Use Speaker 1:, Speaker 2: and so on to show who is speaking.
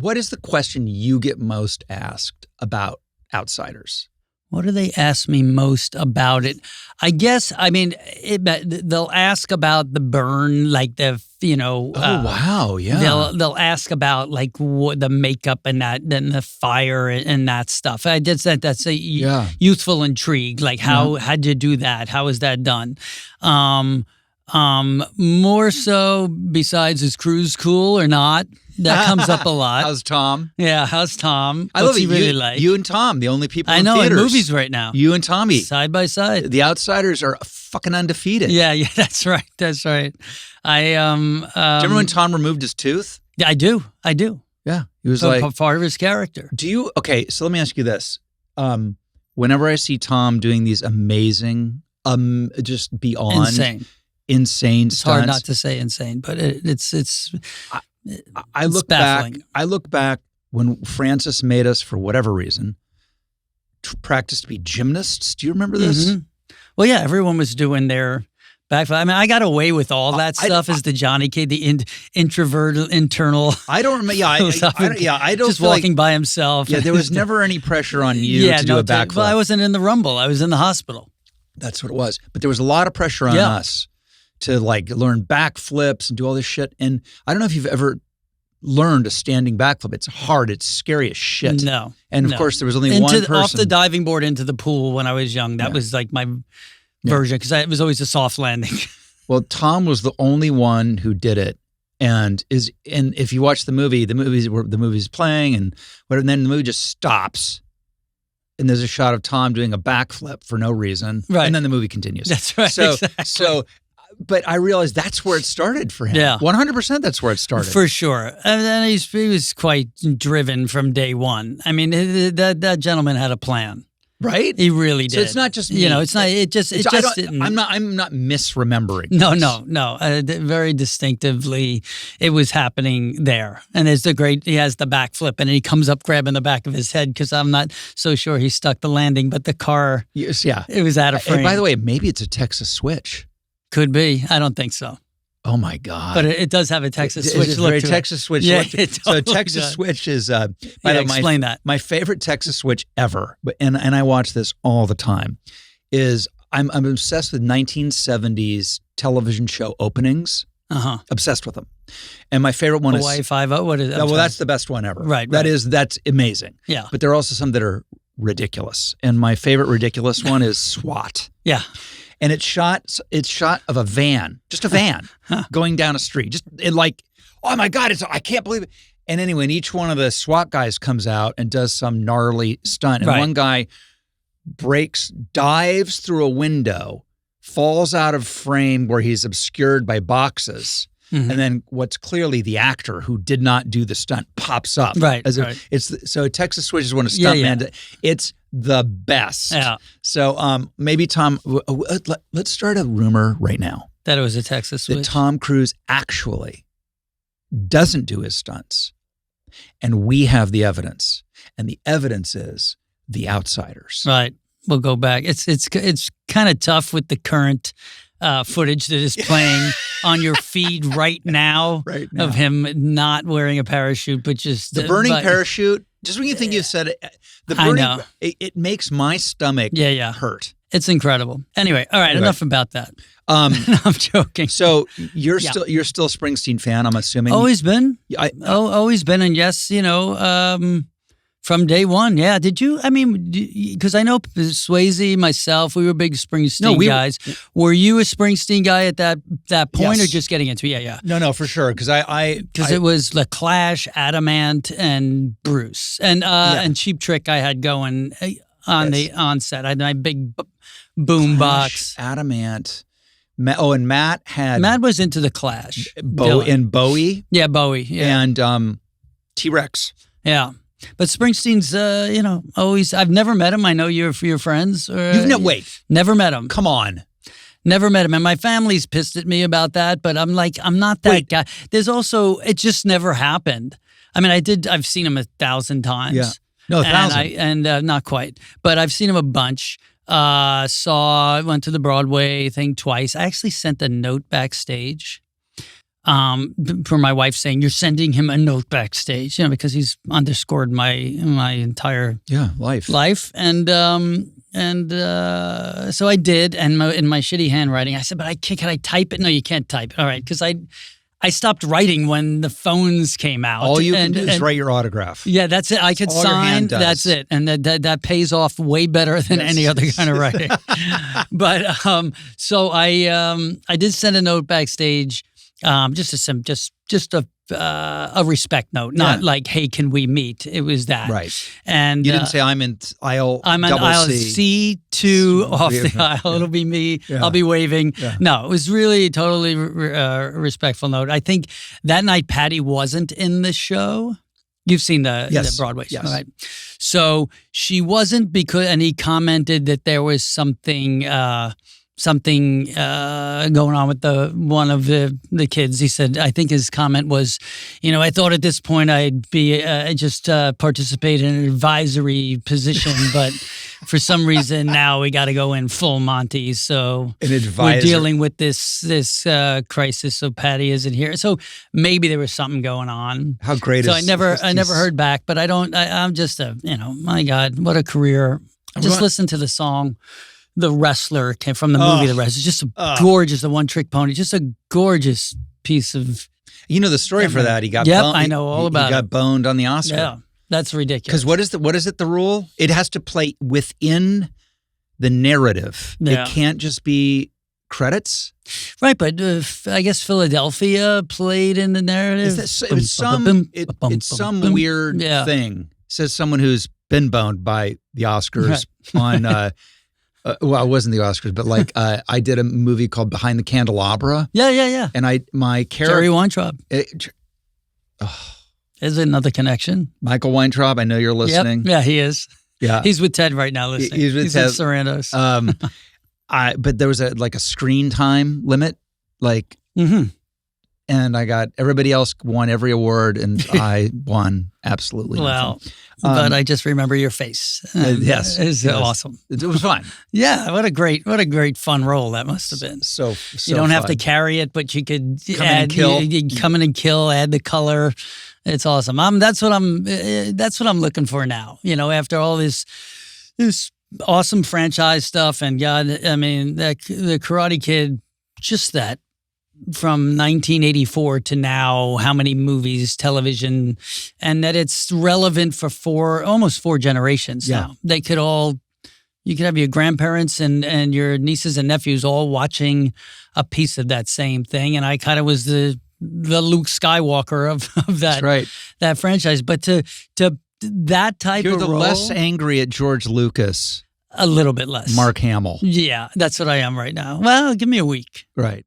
Speaker 1: what is the question you get most asked about Outsiders?
Speaker 2: What do they ask me most about it? I guess, I mean, they'll ask about the burn, like the,
Speaker 1: wow, yeah.
Speaker 2: They'll ask about like the makeup and that, and the fire and that stuff. I did that. That's a youthful intrigue. Like how'd you do that? How is that done? More so, besides, is Cruise cool or not? That comes up a lot.
Speaker 1: How's Tom?
Speaker 2: Yeah, how's Tom?
Speaker 1: I love it.
Speaker 2: Really like?
Speaker 1: You and Tom, the only people in
Speaker 2: theaters.
Speaker 1: in
Speaker 2: movies right now.
Speaker 1: You and Tommy.
Speaker 2: Side by side.
Speaker 1: The Outsiders are fucking undefeated.
Speaker 2: Yeah, that's right. That's right.
Speaker 1: Do you remember when Tom removed his tooth?
Speaker 2: Yeah, I do.
Speaker 1: Yeah. He was
Speaker 2: part of his character.
Speaker 1: Okay, so let me ask you this. Whenever I see Tom doing these amazing, just beyond insane
Speaker 2: it's
Speaker 1: stunts.
Speaker 2: Hard not to say insane, but it's
Speaker 1: I look
Speaker 2: baffling.
Speaker 1: back when Francis made us, for whatever reason, practice to be gymnasts. Do you remember this?
Speaker 2: Mm-hmm. Well, yeah, everyone was doing their backflip. I mean, I got away with all that stuff as the Johnny K, the introverted, internal.
Speaker 1: I don't remember. Yeah, I don't.
Speaker 2: Just walking by himself.
Speaker 1: Yeah, there was never any pressure on you to do a backflip.
Speaker 2: Well, I wasn't in the Rumble. I was in the hospital.
Speaker 1: That's what it was. But there was a lot of pressure on us to like learn backflips and do all this shit. And I don't know if you've ever learned a standing backflip. It's hard. It's scary as shit.
Speaker 2: No.
Speaker 1: And of course, there was only one person.
Speaker 2: Off the diving board into the pool when I was young. That was like my version, because it was always a soft landing.
Speaker 1: Well, Tom was the only one who did it. And if you watch the movie's playing and then the movie just stops. And there's a shot of Tom doing a backflip for no reason. Right. And then the movie continues.
Speaker 2: That's right.
Speaker 1: But I realized that's where it started for him.
Speaker 2: Yeah.
Speaker 1: 100% that's where it started.
Speaker 2: For sure. And then he was quite driven from day one. I mean, that gentleman had a plan.
Speaker 1: Right?
Speaker 2: He really did.
Speaker 1: So it's not just me.
Speaker 2: It's not, it just didn't.
Speaker 1: I'm not misremembering.
Speaker 2: No. Very distinctively, it was happening there. And he has the backflip and he comes up grabbing the back of his head, because I'm not so sure he stuck the landing, but the car, it was out of frame.
Speaker 1: And by the way, maybe it's a Texas switch.
Speaker 2: Could be. I don't think so.
Speaker 1: Oh my God!
Speaker 2: But it does have a Texas switch.
Speaker 1: It's a very Texas switch.
Speaker 2: Yeah,
Speaker 1: so Texas switch is.
Speaker 2: Explain that.
Speaker 1: My favorite Texas switch ever, and I watch this all the time. Is I'm obsessed with 1970s television show openings. Obsessed with them, and my favorite one
Speaker 2: Hawaii
Speaker 1: is
Speaker 2: Five-0. What is that?
Speaker 1: Well, that's the best one ever.
Speaker 2: Right.
Speaker 1: That's amazing.
Speaker 2: Yeah.
Speaker 1: But there are also some that are ridiculous, and my favorite ridiculous one is SWAT.
Speaker 2: Yeah.
Speaker 1: And it's shot of a van, just a van going down a street. Oh my God, I can't believe it. And anyway, and each one of the SWAT guys comes out and does some gnarly stunt. And one guy dives through a window, falls out of frame where he's obscured by boxes. Mm-hmm. And then what's clearly the actor who did not do the stunt pops up.
Speaker 2: Right.
Speaker 1: So Texas Switch is one of stuntman. It's the best.
Speaker 2: Yeah.
Speaker 1: So maybe Tom, let's start a rumor right now.
Speaker 2: That it was a Texas Switch.
Speaker 1: That Tom Cruise actually doesn't do his stunts. And we have the evidence. And the evidence is The Outsiders.
Speaker 2: Right. We'll go back. It's kind of tough with the current footage that is playing on your feed right now of him not wearing a parachute, but just
Speaker 1: the burning parachute. Just when you think you've said it, the burning,
Speaker 2: I know.
Speaker 1: It makes my stomach hurt.
Speaker 2: It's incredible. Anyway, all right, enough about that. I'm joking.
Speaker 1: So you're still a Springsteen fan, I'm assuming.
Speaker 2: Always been. Always been, and yes, from day one. Yeah. Did you? I mean, because I know Swayze, myself, we were big Springsteen guys. Were you a Springsteen guy at that point, or just getting into it? Yeah.
Speaker 1: No, for sure. Because
Speaker 2: it was The Clash, Adamant, and Bruce, and Cheap Trick. I had going on the onset. I had my big boom box.
Speaker 1: Adamant. And Matt
Speaker 2: was into The Clash.
Speaker 1: And Bowie.
Speaker 2: Yeah, Bowie. Yeah.
Speaker 1: And T-Rex.
Speaker 2: Yeah. But Springsteen's, always. I've never met him. I know you're friends. Never met him.
Speaker 1: Come on.
Speaker 2: Never met him, and my family's pissed at me about that. But I'm not that guy. There's also, it just never happened. I mean, I've seen him 1,000 times.
Speaker 1: Yeah, no, 1,000,
Speaker 2: and not quite, but I've seen him a bunch. Went to the Broadway thing twice. I actually sent a note backstage. for my wife saying, "You're sending him a note backstage," because he's underscored my entire life. And so I did, and in my shitty handwriting, I said, "But can I type it?" No, you can't type it. All right, because I stopped writing when the phones came out.
Speaker 1: All you can do is write your autograph.
Speaker 2: Yeah, that's it. I could sign. That's it, and that pays off way better than any other kind of writing. But so I did send a note backstage, just a respect note, not like, "Hey, can we meet?" It was that,
Speaker 1: right?
Speaker 2: And
Speaker 1: you didn't say I'm in aisle.
Speaker 2: I'm in aisle C2 off the aisle. It'll be me. Yeah. I'll be waving. Yeah. No, it was really totally respectful note. I think that night Patty wasn't in the show. You've seen the Broadway show, right? So she wasn't and he commented that there was something going on with one of the kids. He said, I think his comment was, I thought at this point I'd be participate in an advisory position, but for some reason now we got to go in full Monty. So we're dealing with this crisis. So Patty isn't here. So maybe there was something going on.
Speaker 1: How great!
Speaker 2: So I never heard back, but I'm just my God, what a career! Just listen to the song. The Wrestler came from the movie The Wrestler. Just a gorgeous, the One-Trick Pony. Just a gorgeous piece of.
Speaker 1: The story for that. He got.
Speaker 2: Yep, I know all about it.
Speaker 1: He got boned on the Oscar.
Speaker 2: Yeah, that's ridiculous.
Speaker 1: Because what is it? The rule? It has to play within the narrative. Yeah. It can't just be credits.
Speaker 2: Right, but I guess Philadelphia played in the narrative.
Speaker 1: It's some weird thing. Says someone who's been boned by the Oscars on. Well, it wasn't the Oscars, but I did a movie called Behind the Candelabra.
Speaker 2: Yeah.
Speaker 1: And my character
Speaker 2: Jerry Weintraub. Is it another connection?
Speaker 1: Michael Weintraub, I know you're listening.
Speaker 2: Yep. Yeah, he is.
Speaker 1: Yeah,
Speaker 2: he's with Ted right now listening.
Speaker 1: He's with Ted.
Speaker 2: Sarandos.
Speaker 1: But there was a screen time limit, and everybody else won every award, and I won absolutely nothing.
Speaker 2: But I just remember your face.
Speaker 1: Yes,
Speaker 2: it's awesome.
Speaker 1: It was fun.
Speaker 2: Yeah, what a great fun role that must have been.
Speaker 1: So
Speaker 2: you don't have to carry it, but you could come in and kill, add the color. It's awesome. That's what I'm looking for now. After all this awesome franchise stuff, and God, I mean, the Karate Kid, just that. From 1984 to now, how many movies, television, and that it's relevant for almost four generations now. You could have your grandparents and your nieces and nephews all watching a piece of that same thing. And I kind of was the Luke Skywalker of that, that franchise. But to that type of role.
Speaker 1: You're the less angry at George Lucas.
Speaker 2: A little bit less.
Speaker 1: Mark Hamill.
Speaker 2: Yeah, that's what I am right now. Well, give me a week.
Speaker 1: Right.